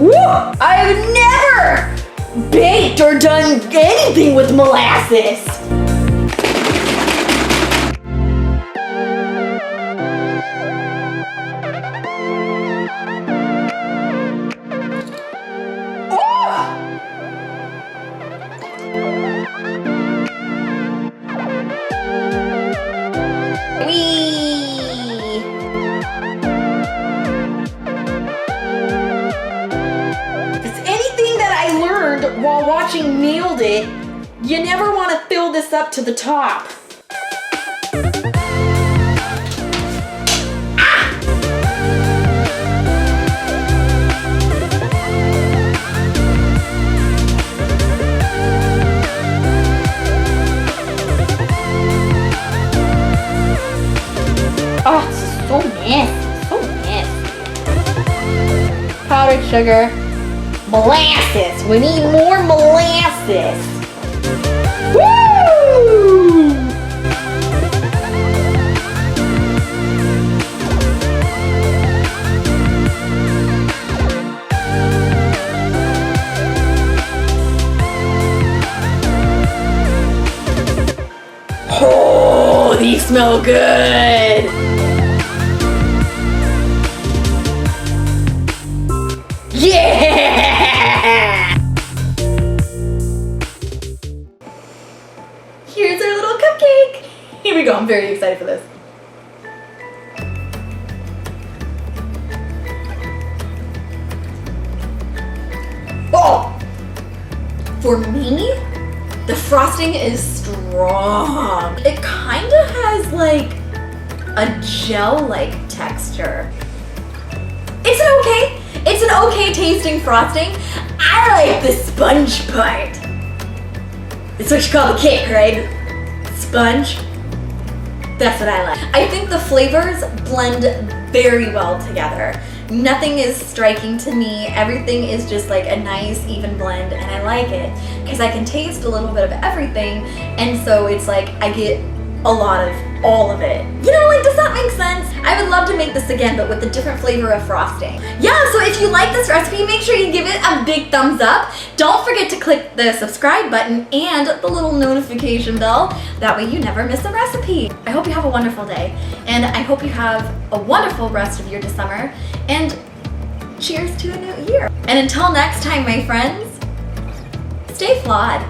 Woo! I've never baked or done anything with molasses. While watching Nailed It, you never want to fill this up to the top. Ah! Oh, this is so nasty, so nasty. Powdered sugar. Molasses. We need more molasses. Woo! Oh, these smell good. Yeah! Here's our little cupcake. Here we go. I'm very excited for this. Oh! For me, the frosting is strong. It kind of has like a gel-like texture. It's an okay tasting frosting. I like the sponge part. It's what you call the cake, right? Sponge. That's what I like. I think the flavors blend very well together. Nothing is striking to me. Everything is just like a nice even blend, and I like it because I can taste a little bit of everything, and so it's like I get a lot of all of it. You know, like, does that make sense? I would love to make this again, but with a different flavor of frosting. Yeah, so if you like this recipe, make sure you give it a big thumbs up. Don't forget to click the subscribe button and the little notification bell. That way you never miss a recipe. I hope you have a wonderful day, and I hope you have a wonderful rest of your summer, and cheers to a new year. And until next time, my friends, stay flawed.